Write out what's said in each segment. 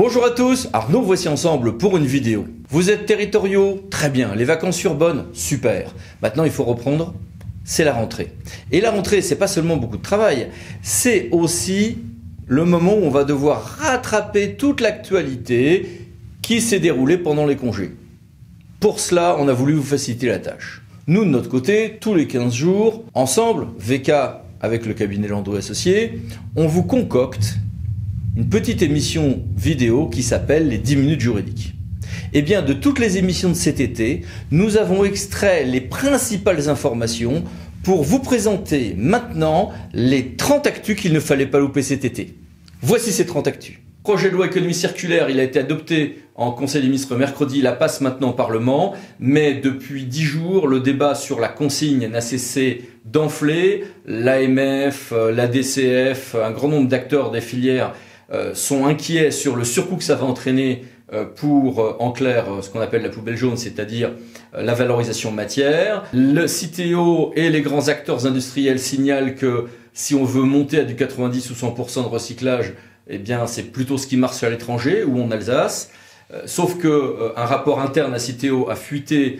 Bonjour à tous, alors nous voici ensemble pour une vidéo. Vous êtes territoriaux? Très bien. Les vacances sur bonne? Super. Maintenant il faut reprendre, c'est la rentrée. Et la rentrée, c'est pas seulement beaucoup de travail, c'est aussi le moment où on va devoir rattraper toute l'actualité qui s'est déroulée pendant les congés. Pour cela, on a voulu vous faciliter la tâche. Nous, de notre côté, tous les 15 jours, ensemble, VK avec le cabinet Landau Associés, on vous concocte une petite émission vidéo qui s'appelle les 10 minutes juridiques. Eh bien, de toutes les émissions de cet été, nous avons extrait les principales informations pour vous présenter maintenant les 30 actus qu'il ne fallait pas louper cet été. Voici ces 30 actus. Projet de loi économie circulaire, il a été adopté en Conseil des ministres mercredi, il passe maintenant au Parlement, mais depuis 10 jours, le débat sur la consigne n'a cessé d'enfler. L'AMF, la DCF, un grand nombre d'acteurs des filières sont inquiets sur le surcoût que ça va entraîner pour, en clair, ce qu'on appelle la poubelle jaune, c'est-à-dire la valorisation matière. Le CITEO et les grands acteurs industriels signalent que si on veut monter à du 90 ou 100% de recyclage, eh bien, c'est plutôt ce qui marche à l'étranger ou en Alsace. Sauf que un rapport interne à CITEO a fuité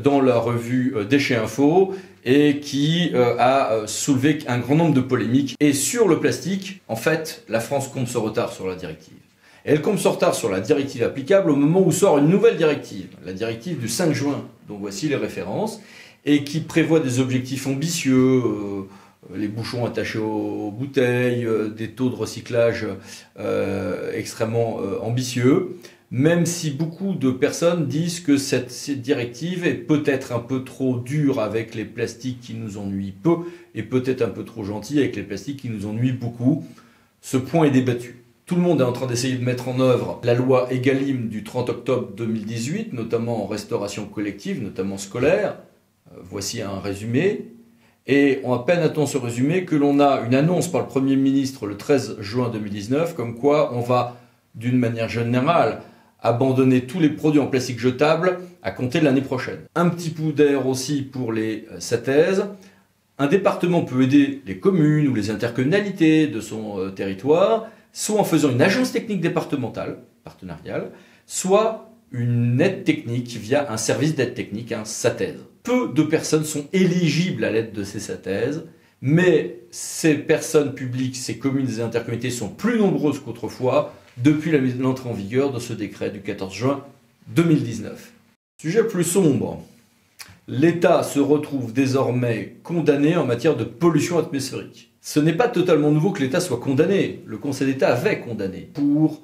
dans la revue Déchets Info et qui a soulevé un grand nombre de polémiques. Et sur le plastique, en fait, la France compte son retard sur la directive. Et elle compte son retard sur la directive applicable au moment où sort une nouvelle directive, la directive du 5 juin, dont voici les références, et qui prévoit des objectifs ambitieux, les bouchons attachés aux bouteilles, des taux de recyclage extrêmement ambitieux, même si beaucoup de personnes disent que cette directive est peut-être un peu trop dure avec les plastiques qui nous ennuient peu, et peut-être un peu trop gentille avec les plastiques qui nous ennuient beaucoup. Ce point est débattu. Tout le monde est en train d'essayer de mettre en œuvre la loi Egalim du 30 octobre 2018, notamment en restauration collective, notamment scolaire. Voici un résumé. Et on a peine attend ce résumé que l'on a une annonce par le Premier ministre le 13 juin 2019, comme quoi on va, d'une manière générale, abandonner tous les produits en plastique jetable à compter de l'année prochaine. Un petit coup d'air aussi pour les SATES. Un département peut aider les communes ou les intercommunalités de son territoire, soit en faisant une agence technique départementale, partenariale, soit une aide technique via un service d'aide technique, un SATES. Peu de personnes sont éligibles à l'aide de ces SATES, mais ces personnes publiques, ces communes et intercommunalités sont plus nombreuses qu'autrefois depuis l'entrée en vigueur de ce décret du 14 juin 2019. Sujet plus sombre. L'État se retrouve désormais condamné en matière de pollution atmosphérique. Ce n'est pas totalement nouveau que l'État soit condamné. Le Conseil d'État avait condamné pour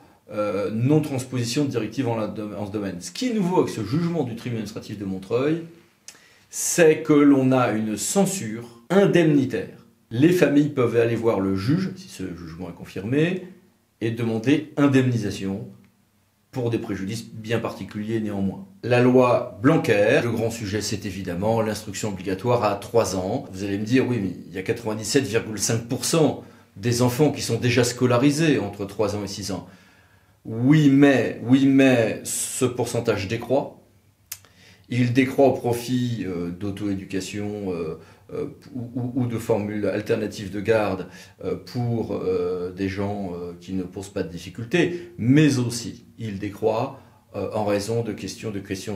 non-transposition de directive en ce domaine. Ce qui est nouveau avec ce jugement du tribunal administratif de Montreuil, c'est que l'on a une censure indemnitaire. Les familles peuvent aller voir le juge, si ce jugement est confirmé, et demander indemnisation pour des préjudices bien particuliers néanmoins. La loi Blanquer, le grand sujet, c'est évidemment l'instruction obligatoire à 3 ans. Vous allez me dire, oui, mais il y a 97,5% des enfants qui sont déjà scolarisés entre 3 ans et 6 ans. Oui, mais ce pourcentage décroît. Il décroît au profit d'auto-éducation ou de formules alternatives de garde pour des gens qui ne posent pas de difficultés, mais aussi il décroît en raison de questions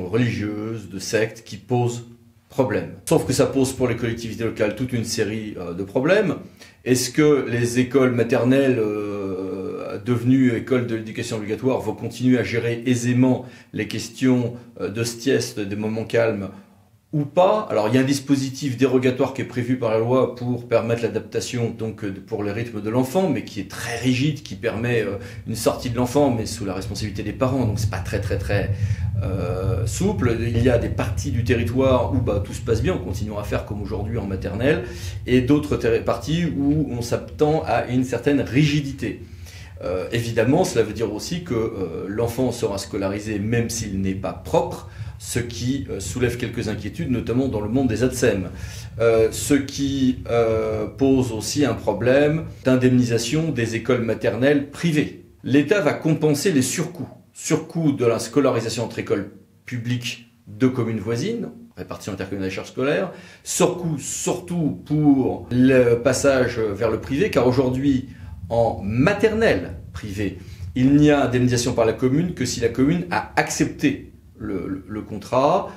religieuses, de sectes qui posent problème. Sauf que ça pose pour les collectivités locales toute une série de problèmes. Est-ce que les écoles maternelles devenues écoles de l'éducation obligatoire vont continuer à gérer aisément les questions de sieste, des moments calmes ou pas? Alors il y a un dispositif dérogatoire qui est prévu par la loi pour permettre l'adaptation donc pour les rythmes de l'enfant, mais qui est très rigide, qui permet une sortie de l'enfant, mais sous la responsabilité des parents, donc c'est pas très souple. Il y a des parties du territoire où tout se passe bien, on continue à faire comme aujourd'hui en maternelle, et d'autres parties où on s'attend à une certaine rigidité. Évidemment, cela veut dire aussi que l'enfant sera scolarisé même s'il n'est pas propre, ce qui soulève quelques inquiétudes, notamment dans le monde des ATSEM. Ce qui pose aussi un problème d'indemnisation des écoles maternelles privées. L'État va compenser les surcoûts de la scolarisation entre écoles publiques de communes voisines, répartition intercommunale des charges scolaires, surcoût surtout pour le passage vers le privé, car aujourd'hui, en maternelle privée, Il n'y a indemnisation par la commune que si la commune a accepté le contrat.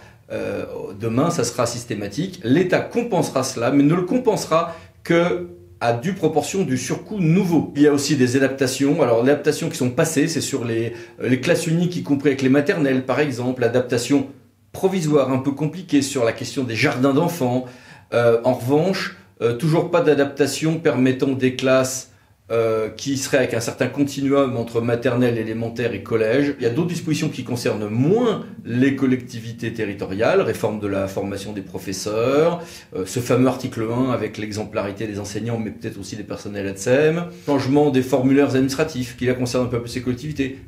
Demain, ça sera systématique. L'État compensera cela, mais ne le compensera que à due proportion du surcoût nouveau. Il y a aussi des adaptations. Alors, les adaptations qui sont passées, c'est sur les classes uniques, y compris avec les maternelles, par exemple. L'adaptation provisoire, un peu compliquée, sur la question des jardins d'enfants. En revanche, toujours pas d'adaptation permettant des classes qui seraient avec un certain continuum entre maternelle, élémentaire et collège. Il y a d'autres dispositions qui concernent moins les collectivités territoriales, réforme de la formation des professeurs, ce fameux article 1 avec l'exemplarité des enseignants, mais peut-être aussi des personnels ATSEM, changement des formulaires administratifs qui là concernent un peu plus ces collectivités.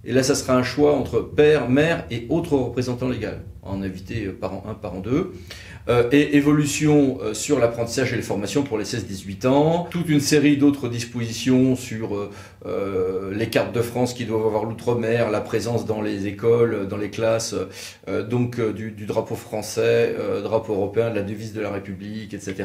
Et là, ça sera un choix entre père, mère et autres représentants légaux, en invité parent 1, parent 2. Et évolution sur l'apprentissage et les formations pour les 16-18 ans. Toute une série d'autres dispositions sur les cartes de France qui doivent avoir l'outre-mer, la présence dans les écoles, dans les classes, du drapeau français, drapeau européen, de la devise de la République, etc.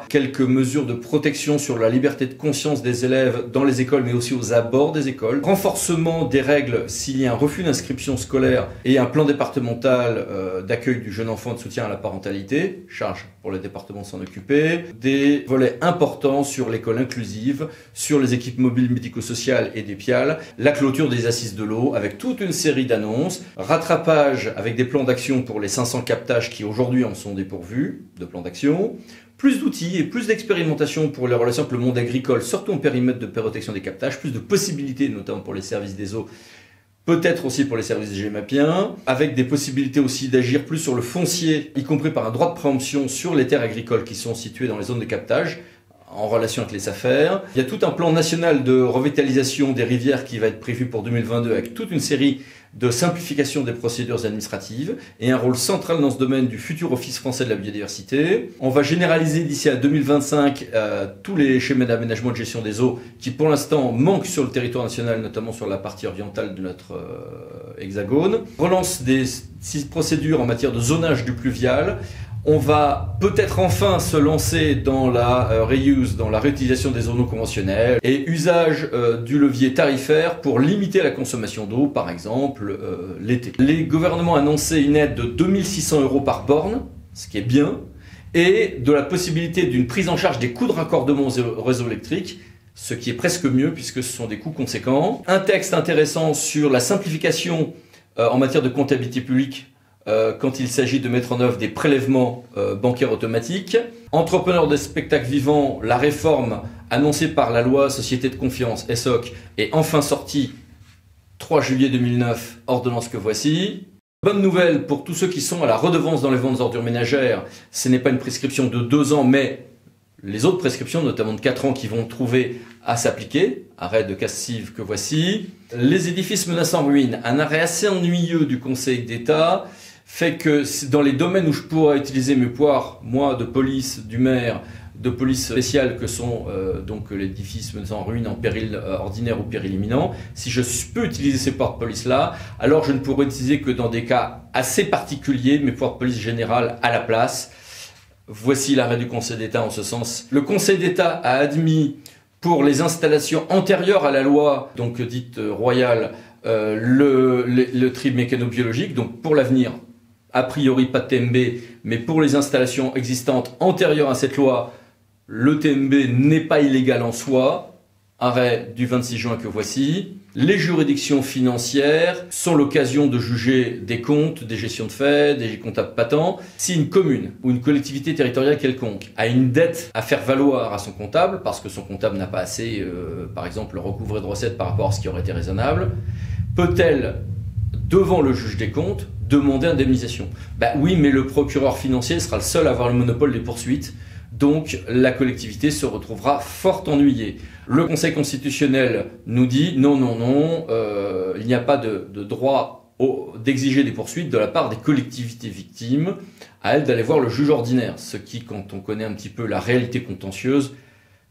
Quelques mesures de protection sur la liberté de conscience des élèves dans les écoles, mais aussi aux abords des écoles. Renforcement des règles s'il y a un refus d'inscription scolaire et un plan départemental d'accueil du jeune enfant de soutien à la parentalité. Charge pour le département de s'en occuper. Des volets importants sur l'école inclusive, sur les équipes mobiles médico-sociales et des PIAL. La clôture des assises de l'eau avec toute une série d'annonces. Rattrapage avec des plans d'action pour les 500 captages qui aujourd'hui en sont dépourvus de plans d'action. Plus d'outils et plus d'expérimentation pour les relations avec le monde agricole, surtout en périmètre de protection des captages. Plus de possibilités, notamment pour les services des eaux. Peut-être aussi pour les services GEMAPiens, avec des possibilités aussi d'agir plus sur le foncier, y compris par un droit de préemption sur les terres agricoles qui sont situées dans les zones de captage, en relation avec les SAFER. Il y a tout un plan national de revitalisation des rivières qui va être prévu pour 2022, avec toute une série de simplification des procédures administratives et un rôle central dans ce domaine du futur Office français de la biodiversité. On va généraliser d'ici à 2025 tous les schémas d'aménagement et de gestion des eaux qui pour l'instant manquent sur le territoire national, notamment sur la partie orientale de notre hexagone. Relance des 6 procédures en matière de zonage du pluvial. On va peut-être enfin se lancer dans la reuse, dans la réutilisation des eaux non conventionnelles et usage du levier tarifaire pour limiter la consommation d'eau, par exemple l'été. Les gouvernements ont annoncé une aide de 2600 € par borne, ce qui est bien, et de la possibilité d'une prise en charge des coûts de raccordement au réseau électrique, ce qui est presque mieux puisque ce sont des coûts conséquents. Un texte intéressant sur la simplification en matière de comptabilité publique quand il s'agit de mettre en œuvre des prélèvements bancaires automatiques. Entrepreneurs de spectacles vivants, la réforme annoncée par la loi Société de confiance, ESSOC, est enfin sortie 3 juillet 2009, ordonnance que voici. Bonne nouvelle pour tous ceux qui sont à la redevance dans les ventes d'ordures ménagères, ce n'est pas une prescription de 2 ans, mais les autres prescriptions, notamment de 4 ans, qui vont trouver à s'appliquer. Arrêt de casse-cive que voici. Les édifices menaçant ruine, un arrêt assez ennuyeux du Conseil d'État, fait que dans les domaines où je pourrais utiliser mes pouvoirs, moi, de police, du maire, de police spéciale, que sont donc l'édifice en ruine, en péril ordinaire ou péril imminent, si je peux utiliser ces pouvoirs de police-là, alors je ne pourrais utiliser que dans des cas assez particuliers mes pouvoirs de police générale à la place. Voici l'arrêt du Conseil d'État en ce sens. Le Conseil d'État a admis pour les installations antérieures à la loi, donc dite royale, le tri mécano-biologique, donc pour l'avenir, a priori pas de TMB, mais pour les installations existantes antérieures à cette loi, le TMB n'est pas illégal en soi. Arrêt du 26 juin que voici. Les juridictions financières sont l'occasion de juger des comptes, des gestions de faits, des comptables patents. Si une commune ou une collectivité territoriale quelconque a une dette à faire valoir à son comptable, parce que son comptable n'a pas assez, par exemple, recouvré de recettes par rapport à ce qui aurait été raisonnable, peut-elle, devant le juge des comptes, demander indemnisation? Oui, mais le procureur financier sera le seul à avoir le monopole des poursuites. Donc la collectivité se retrouvera fort ennuyée. Le Conseil constitutionnel nous dit non, il n'y a pas de droit d'exiger des poursuites de la part des collectivités victimes, à elles d'aller voir le juge ordinaire. Ce qui, quand on connaît un petit peu la réalité contentieuse,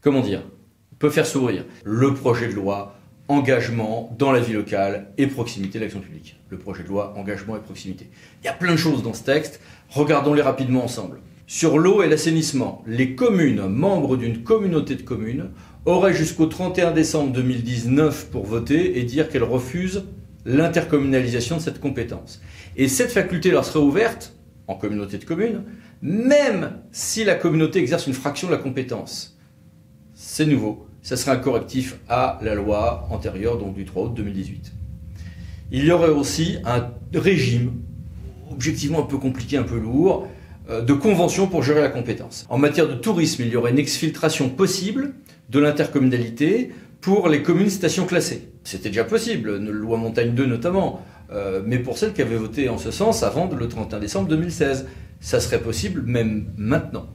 peut faire sourire. Le projet de loi engagement dans la vie locale et proximité de l'action publique. Le projet de loi engagement et proximité. Il y a plein de choses dans ce texte, regardons-les rapidement ensemble. Sur l'eau et l'assainissement, les communes membres d'une communauté de communes aurait jusqu'au 31 décembre 2019 pour voter et dire qu'elle refuse l'intercommunalisation de cette compétence. Et cette faculté leur serait ouverte en communauté de communes, même si la communauté exerce une fraction de la compétence. C'est nouveau, ça serait un correctif à la loi antérieure, donc du 3 août 2018. Il y aurait aussi un régime, objectivement un peu compliqué, un peu lourd, de convention pour gérer la compétence. En matière de tourisme, il y aurait une exfiltration possible de l'intercommunalité pour les communes stations classées. C'était déjà possible, une loi Montagne 2 notamment, mais pour celles qui avaient voté en ce sens avant le 31 décembre 2016. Ça serait possible même maintenant.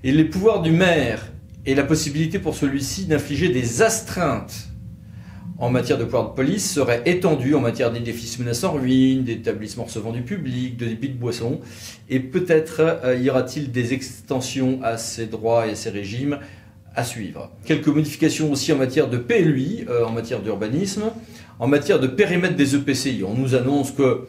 Et les pouvoirs du maire et la possibilité pour celui-ci d'infliger des astreintes en matière de pouvoir de police seraient étendus en matière d'édifices menaçant ruine, d'établissements recevant du public, de débits de boissons. Et peut-être y aura-t-il des extensions à ces droits et à ces régimes à suivre. Quelques modifications aussi en matière de PLUI, en matière d'urbanisme, en matière de périmètre des EPCI. On nous annonce que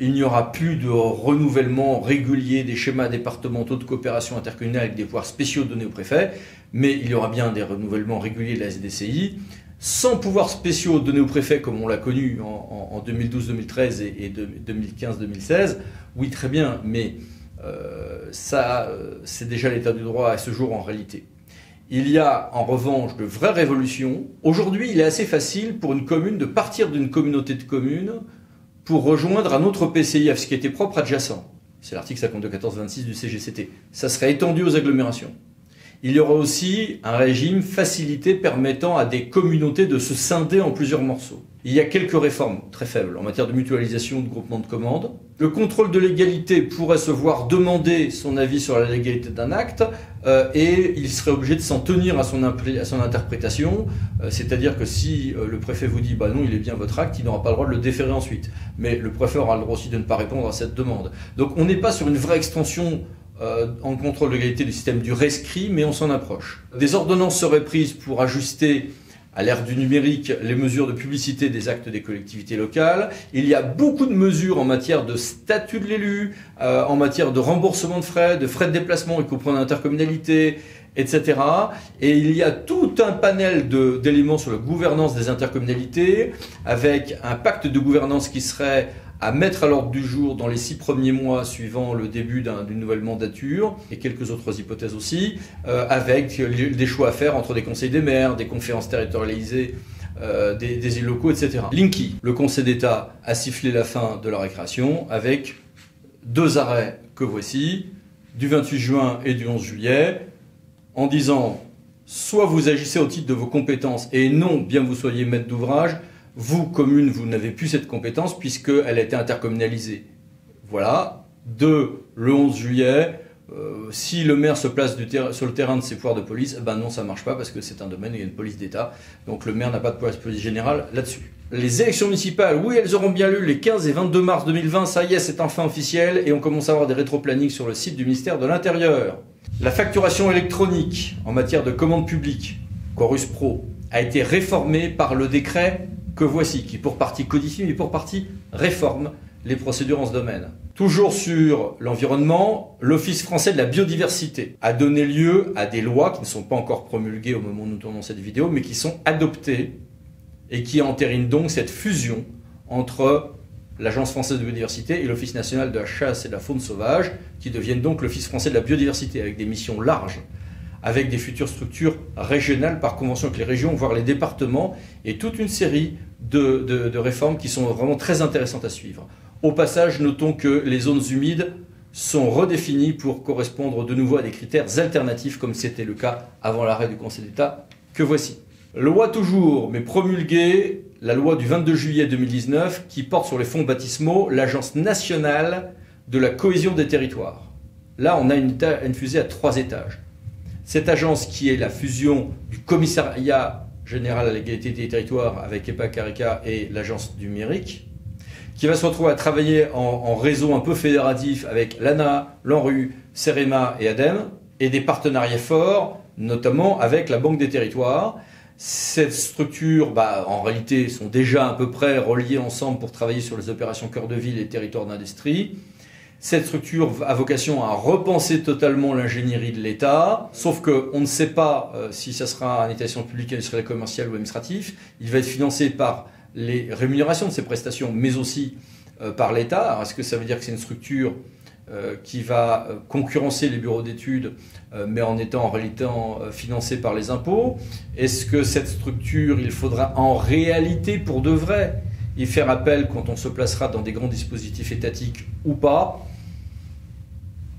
il n'y aura plus de renouvellement régulier des schémas départementaux de coopération intercommunale avec des pouvoirs spéciaux donnés au préfet, mais il y aura bien des renouvellements réguliers de la SDCI, sans pouvoirs spéciaux donnés au préfet comme on l'a connu en 2012-2013 et 2015-2016. Oui, très bien, mais ça, c'est déjà l'état du droit à ce jour en réalité. Il y a en revanche de vraies révolutions. Aujourd'hui, il est assez facile pour une commune de partir d'une communauté de communes pour rejoindre un autre PCI à fiscalité propre adjacent. C'est l'article 52.14.26 du CGCT. Ça serait étendu aux agglomérations. Il y aura aussi un régime facilité permettant à des communautés de se scinder en plusieurs morceaux. Il y a quelques réformes très faibles en matière de mutualisation, de groupement de commandes. Le contrôle de légalité pourrait se voir demander son avis sur la légalité d'un acte et il serait obligé de s'en tenir à son interprétation. C'est-à-dire que si le préfet vous dit « bah non, il est bien votre acte », il n'aura pas le droit de le déférer ensuite. Mais le préfet aura le droit aussi de ne pas répondre à cette demande. Donc on n'est pas sur une vraie extension en contrôle de légalité du système du rescrit, mais on s'en approche. Des ordonnances seraient prises pour ajuster à l'ère du numérique les mesures de publicité des actes des collectivités locales. Il y a beaucoup de mesures en matière de statut de l'élu, en matière de remboursement de frais de déplacement, y compris en intercommunalité, etc. Et il y a tout un panel d'éléments sur la gouvernance des intercommunalités, avec un pacte de gouvernance qui serait à mettre à l'ordre du jour dans les 6 premiers mois suivant le début d'une nouvelle mandature, et quelques autres hypothèses aussi, avec des choix à faire entre des conseils des maires, des conférences territorialisées, des élus locaux, etc. Linky, le Conseil d'État a sifflé la fin de la récréation avec 2 arrêts que voici, du 28 juin et du 11 juillet, en disant soit vous agissez au titre de vos compétences et non, bien vous soyez maître d'ouvrage, vous, commune, vous n'avez plus cette compétence puisqu'elle a été intercommunalisée. Voilà. 2, le 11 juillet, si le maire se place sur le terrain de ses pouvoirs de police, ben non, ça ne marche pas parce que c'est un domaine où il y a une police d'État. Donc le maire n'a pas de pouvoir de police générale là-dessus. Les élections municipales, oui, elles auront bien lieu les 15 et 22 mars 2020. Ça y est, c'est enfin officiel et on commence à avoir des rétro-plannings sur le site du ministère de l'Intérieur. La facturation électronique en matière de commande publique, Chorus Pro, a été réformée par le décret que voici, qui pour partie codifie, mais pour partie réforme les procédures en ce domaine. Toujours sur l'environnement, l'Office français de la biodiversité a donné lieu à des lois qui ne sont pas encore promulguées au moment où nous tournons cette vidéo, mais qui sont adoptées et qui entérinent donc cette fusion entre l'Agence française de biodiversité et l'Office national de la chasse et de la faune sauvage, qui deviennent donc l'Office français de la biodiversité, avec des missions larges, avec des futures structures régionales par convention avec les régions, voire les départements, et toute une série de réformes qui sont vraiment très intéressantes à suivre. Au passage, notons que les zones humides sont redéfinies pour correspondre de nouveau à des critères alternatifs, comme c'était le cas avant l'arrêt du Conseil d'État, que voici. Loi toujours, mais promulguée, la loi du 22 juillet 2019, qui porte sur les fonds baptismaux l'Agence nationale de la cohésion des territoires. Là, on a une fusée à 3 étages. Cette agence qui est la fusion du commissariat général à l'égalité des territoires avec EPA-CARECA et l'agence du numérique, qui va se retrouver à travailler en réseau un peu fédératif avec l'ANA, l'ANRU, CEREMA et ADEME, et des partenariats forts, notamment avec la Banque des territoires. Cette structure, en réalité, sont déjà à peu près reliées ensemble pour travailler sur les opérations cœur de ville et territoires d'industrie. Cette structure a vocation à repenser totalement l'ingénierie de l'État, sauf qu'on ne sait pas si ça sera un établissement public, industriel, commercial ou administratif. Il va être financé par les rémunérations de ces prestations, mais aussi par l'État. Alors, est-ce que ça veut dire que c'est une structure qui va concurrencer les bureaux d'études, mais en étant en réalité financée par les impôts? Est-ce que cette structure, il faudra en réalité, pour de vrai, y faire appel quand on se placera dans des grands dispositifs étatiques ou pas?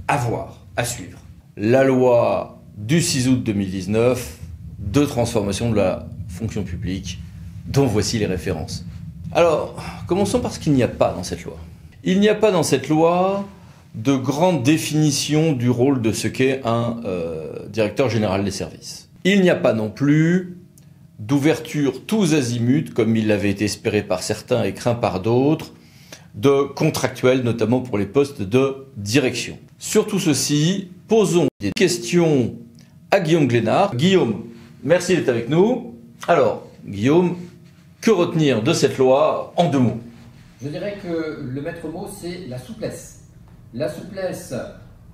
À voir, à suivre. La loi du 6 août 2019 de transformation de la fonction publique, dont voici les références. Alors, commençons par ce qu'il n'y a pas dans cette loi. Il n'y a pas dans cette loi de grande définition du rôle de ce qu'est un directeur général des services. Il n'y a pas non plus d'ouverture tous azimuts, comme il l'avait été espéré par certains et craint par d'autres, de contractuels, notamment pour les postes de direction. Sur tout ceci, posons des questions à Guillaume Glénard. Guillaume, merci d'être avec nous. Alors, Guillaume, que retenir de cette loi en 2 mots? Je dirais que le maître mot, c'est la souplesse. La souplesse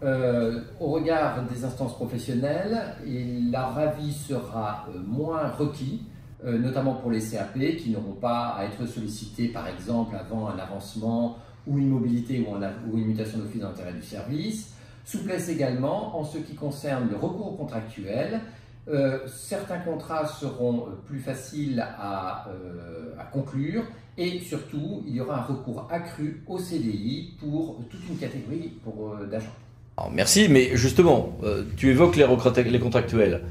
au regard des instances professionnelles, et leur avis sera moins requis, notamment pour les CAP qui n'auront pas à être sollicités par exemple avant un avancement ou une mobilité ou une mutation d'office d'intérêt du service. Souplesse également en ce qui concerne le recours contractuel. Certains contrats seront plus faciles à conclure et surtout il y aura un recours accru au CDI pour toute une catégorie d'agents. Merci, mais justement, tu évoques les contractuels.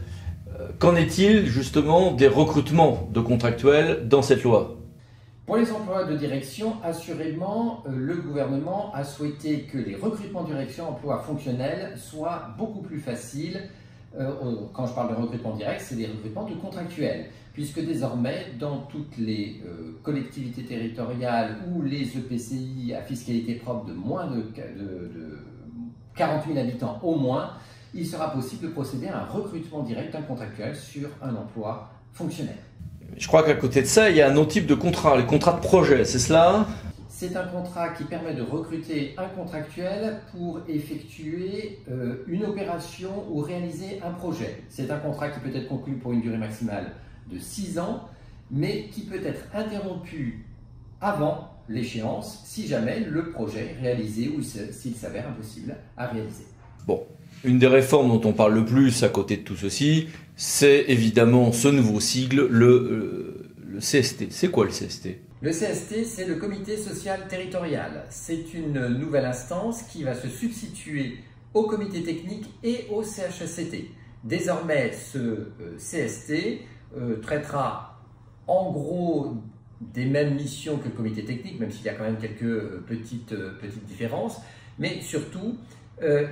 Qu'en est-il justement des recrutements de contractuels dans cette loi? Pour les emplois de direction, assurément, le gouvernement a souhaité que les recrutements de direction emploi fonctionnels soient beaucoup plus faciles. Quand je parle de recrutement direct, c'est des recrutements de contractuels, puisque désormais, dans toutes les collectivités territoriales ou les EPCI à fiscalité propre de moins de 40 000 habitants au moins, il sera possible de procéder à un recrutement direct d'un contractuel sur un emploi fonctionnel. Je crois qu'à côté de ça, il y a un autre type de contrat, les contrats de projet, c'est cela? C'est un contrat qui permet de recruter un contractuel pour effectuer une opération ou réaliser un projet. C'est un contrat qui peut être conclu pour une durée maximale de 6 ans, mais qui peut être interrompu avant l'échéance si jamais le projet est réalisé ou s'il s'avère impossible à réaliser. Bon, une des réformes dont on parle le plus à côté de tout ceci, c'est évidemment ce nouveau sigle, le CST. C'est quoi le CST? Le CST, c'est le Comité social territorial. C'est une nouvelle instance qui va se substituer au comité technique et au CHSCT. Désormais, ce CST traitera en gros des mêmes missions que le comité technique, même s'il y a quand même quelques petites différences, mais surtout,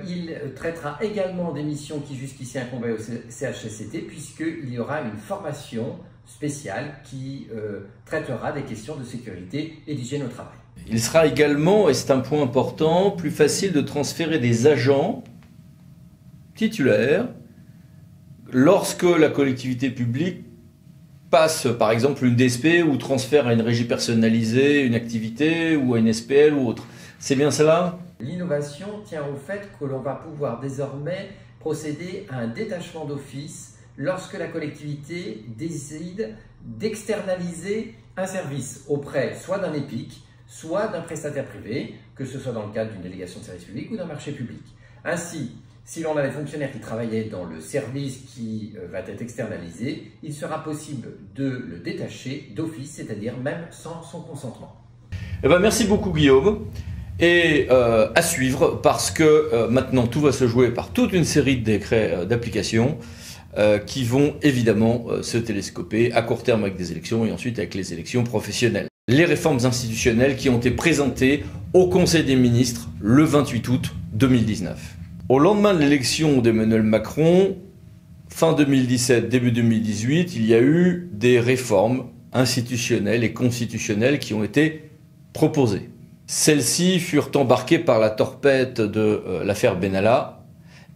il traitera également des missions qui jusqu'ici incombaient au CHSCT, puisqu'il y aura une formation spéciale qui traitera des questions de sécurité et d'hygiène au travail. Il sera également, et c'est un point important, plus facile de transférer des agents titulaires lorsque la collectivité publique passe par exemple une DSP ou transfère à une régie personnalisée une activité ou à une SPL ou autre. C'est bien cela? L'innovation tient au fait que l'on va pouvoir désormais procéder à un détachement d'office lorsque la collectivité décide d'externaliser un service auprès soit d'un EPIC, soit d'un prestataire privé, que ce soit dans le cadre d'une délégation de service public ou d'un marché public. Ainsi, si l'on a des fonctionnaires qui travaillaient dans le service qui va être externalisé, il sera possible de le détacher d'office, c'est-à-dire même sans son consentement. Eh ben, merci beaucoup Guillaume. Et à suivre parce que maintenant tout va se jouer par toute une série de décrets d'application qui vont évidemment se télescoper à court terme avec des élections et ensuite avec les élections professionnelles. Les réformes institutionnelles qui ont été présentées au Conseil des ministres le 28 août 2019. Au lendemain de l'élection d'Emmanuel Macron, fin 2017, début 2018, il y a eu des réformes institutionnelles et constitutionnelles qui ont été proposées. Celles-ci furent embarquées par la torpède de l'affaire Benalla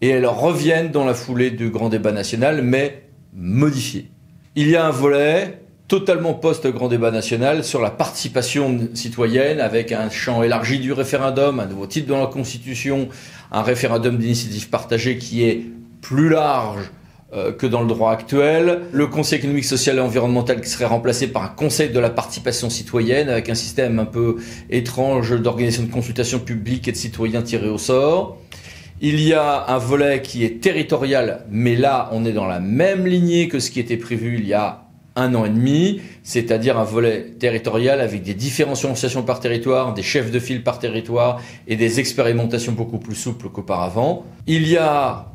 et elles reviennent dans la foulée du grand débat national, mais modifiées. Il y a un volet totalement post-grand débat national sur la participation citoyenne avec un champ élargi du référendum, un nouveau titre dans la Constitution, un référendum d'initiative partagée qui est plus large que dans le droit actuel, le Conseil économique, social et environnemental qui serait remplacé par un Conseil de la participation citoyenne avec un système un peu étrange d'organisation de consultation publique et de citoyens tirés au sort. Il y a un volet qui est territorial, mais là on est dans la même lignée que ce qui était prévu il y a 1 an et demi, c'est-à-dire un volet territorial avec des différenciations par territoire, des chefs de file par territoire et des expérimentations beaucoup plus souples qu'auparavant. Il y a,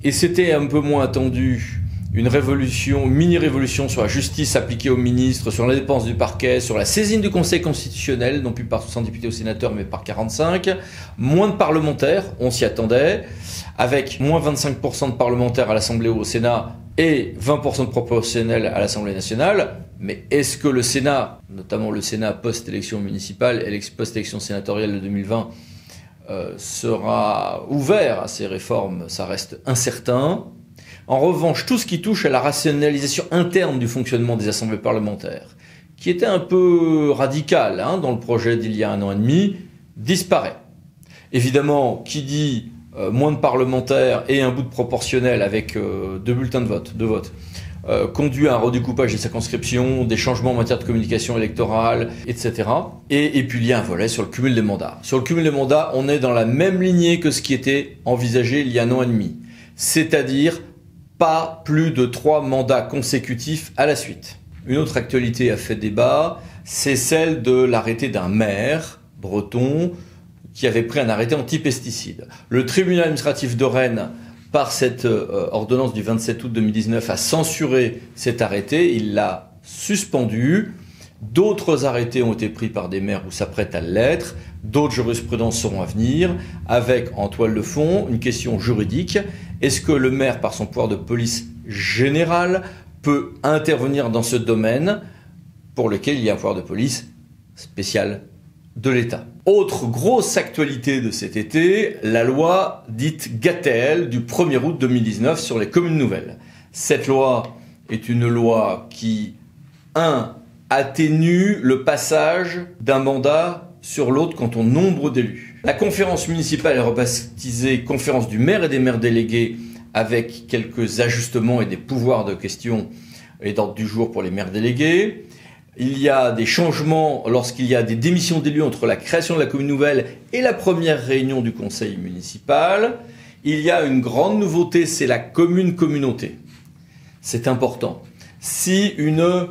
et c'était un peu moins attendu, une révolution, mini-révolution sur la justice appliquée aux ministres, sur la dépense du parquet, sur la saisine du Conseil constitutionnel, non plus par 60 députés ou sénateurs, mais par 45. Moins de parlementaires, on s'y attendait, avec moins 25% de parlementaires à l'Assemblée ou au Sénat et 20% de proportionnels à l'Assemblée nationale. Mais est-ce que le Sénat, notamment le Sénat post-élection municipale et post-élection sénatoriale de 2020, sera ouvert à ces réformes? Ça reste incertain. En revanche, tout ce qui touche à la rationalisation interne du fonctionnement des assemblées parlementaires, qui était un peu radical dans le projet d'il y a 1 an et demi, disparaît. Évidemment, qui dit moins de parlementaires et un bout de proportionnel avec 2 bulletins de vote, conduit à un redécoupage des circonscriptions, des changements en matière de communication électorale, etc. Et puis il y a un volet sur le cumul des mandats. Sur le cumul des mandats, on est dans la même lignée que ce qui était envisagé il y a 1 an et demi. C'est-à-dire pas plus de 3 mandats consécutifs à la suite. Une autre actualité a fait débat, c'est celle de l'arrêté d'un maire breton qui avait pris un arrêté anti-pesticides. Le tribunal administratif de Rennes, par cette ordonnance du 27 août 2019, a censuré cet arrêté, il l'a suspendu. D'autres arrêtés ont été pris par des maires ou s'apprêtent à l'être, d'autres jurisprudences seront à venir, avec en toile de fond une question juridique. Est-ce que le maire, par son pouvoir de police générale, peut intervenir dans ce domaine pour lequel il y a un pouvoir de police spécial de l'État? Autre grosse actualité de cet été, la loi dite Gatel du 1er août 2019 sur les communes nouvelles. Cette loi est une loi qui, atténue le passage d'un mandat sur l'autre quant au nombre d'élus. La conférence municipale est rebaptisée conférence du maire et des maires délégués avec quelques ajustements et des pouvoirs de question et d'ordre du jour pour les maires délégués. Il y a des changements lorsqu'il y a des démissions d'élus entre la création de la commune nouvelle et la première réunion du conseil municipal. Il y a une grande nouveauté, c'est la commune-communauté. C'est important. Si une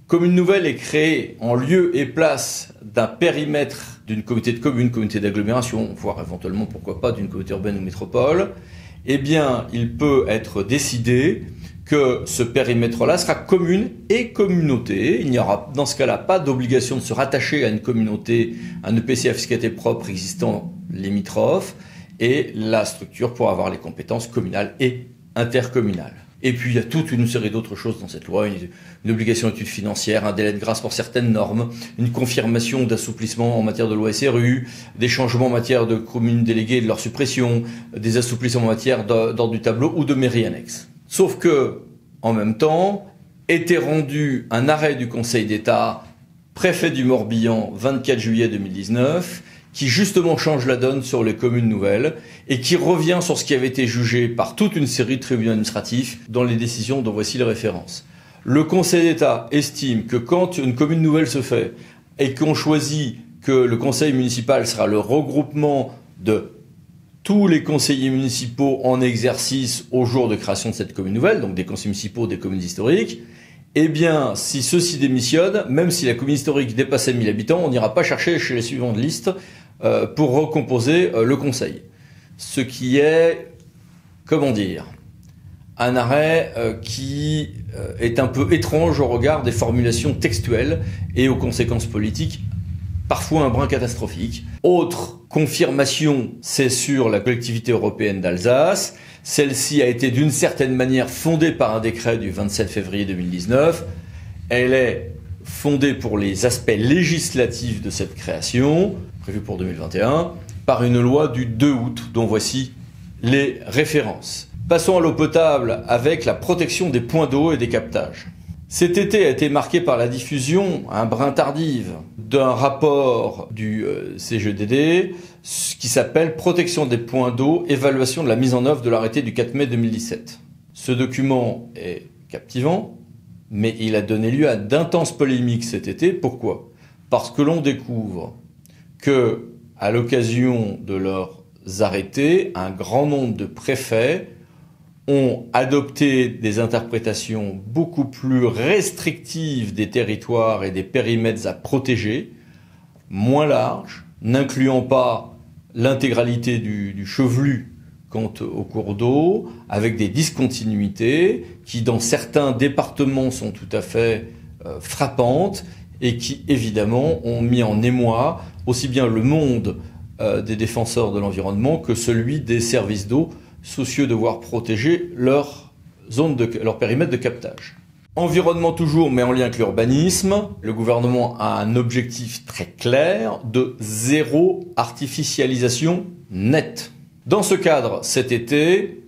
commune nouvelle est créée en lieu et place d'un périmètre d'une communauté de communes, communauté d'agglomération, voire éventuellement, pourquoi pas, d'une communauté urbaine ou métropole, eh bien, il peut être décidé que ce périmètre-là sera commune et communauté. Il n'y aura dans ce cas-là pas d'obligation de se rattacher à une communauté, un EPCI à fiscalité propre existant limitrophe, et la structure pourra avoir les compétences communales et intercommunales. Et puis il y a toute une série d'autres choses dans cette loi, une obligation d'étude financière, un délai de grâce pour certaines normes, une confirmation d'assouplissement en matière de loi SRU, des changements en matière de communes déléguées et de leur suppression, des assouplissements en matière d'ordre du tableau ou de mairie annexe. Sauf que, en même temps, était rendu un arrêt du Conseil d'État, préfet du Morbihan, 24 juillet 2019, qui justement change la donne sur les communes nouvelles et qui revient sur ce qui avait été jugé par toute une série de tribunaux administratifs dans les décisions dont voici les références. Le Conseil d'État estime que quand une commune nouvelle se fait et qu'on choisit que le conseil municipal sera le regroupement de tous les conseillers municipaux en exercice au jour de création de cette commune nouvelle, donc des conseillers municipaux des communes historiques, eh bien, si ceux-ci démissionnent, même si la commune historique dépassait 1000 habitants, on n'ira pas chercher chez les suivants de liste pour recomposer le conseil. Ce qui est, comment dire, un arrêt qui est un peu étrange au regard des formulations textuelles et aux conséquences politiques, parfois un brin catastrophique. Autre confirmation, c'est sur la collectivité européenne d'Alsace. Celle-ci a été d'une certaine manière fondée par un décret du 27 février 2019. Elle est fondée pour les aspects législatifs de cette création, prévue pour 2021, par une loi du 2 août, dont voici les références. Passons à l'eau potable avec la protection des points d'eau et des captages. Cet été a été marqué par la diffusion, un brin tardive, d'un rapport du CGEDD qui s'appelle « Protection des points d'eau, évaluation de la mise en œuvre de l'arrêté du 4 mai 2017 ». Ce document est captivant, mais il a donné lieu à d'intenses polémiques cet été. Pourquoi ? Parce que l'on découvre que, à l'occasion de leurs arrêtés, un grand nombre de préfets ont adopté des interprétations beaucoup plus restrictives des territoires et des périmètres à protéger, moins larges, n'incluant pas l'intégralité du chevelu quant au cours d'eau, avec des discontinuités qui, dans certains départements, sont tout à fait frappantes et qui, évidemment, ont mis en émoi aussi bien le monde des défenseurs de l'environnement que celui des services d'eau, soucieux de voir protéger leur périmètre de captage. Environnement toujours, mais en lien avec l'urbanisme, le gouvernement a un objectif très clair de zéro artificialisation nette. Dans ce cadre, cet été,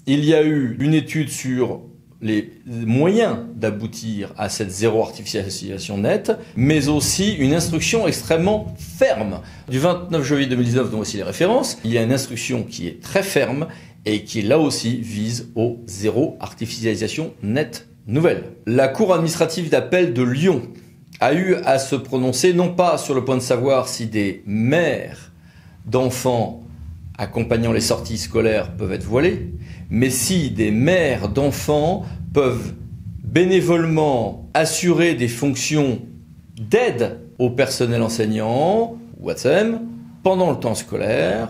il y a eu une étude sur les moyens d'aboutir à cette zéro artificialisation nette, mais aussi une instruction extrêmement ferme. Du 29 janvier 2019, dont aussi les références, il y a une instruction qui est très ferme et qui, là aussi, vise au zéro artificialisation nette nouvelle. La Cour administrative d'appel de Lyon a eu à se prononcer, non pas sur le point de savoir si des mères d'enfants accompagnant les sorties scolaires peuvent être voilées, mais si des mères d'enfants peuvent bénévolement assurer des fonctions d'aide au personnel enseignant ou ATSEM pendant le temps scolaire,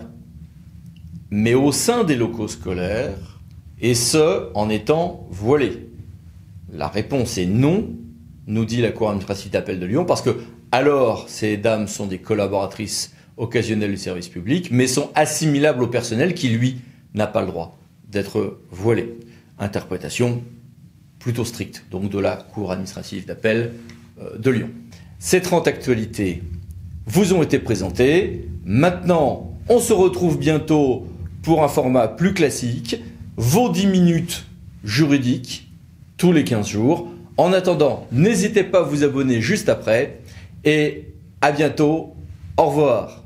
mais au sein des locaux scolaires, et ce, en étant voilées. La réponse est non, nous dit la Cour administrative d'appel de Lyon, parce que alors ces dames sont des collaboratrices occasionnelles du service public, mais sont assimilables au personnel qui, lui, n'a pas le droit d'être voilé. Interprétation plutôt stricte, donc de la Cour administrative d'appel de Lyon. Ces 30 actualités vous ont été présentées. Maintenant, on se retrouve bientôt pour un format plus classique, vos 10 minutes juridiques, tous les 15 jours. En attendant, n'hésitez pas à vous abonner juste après, et à bientôt. Au revoir.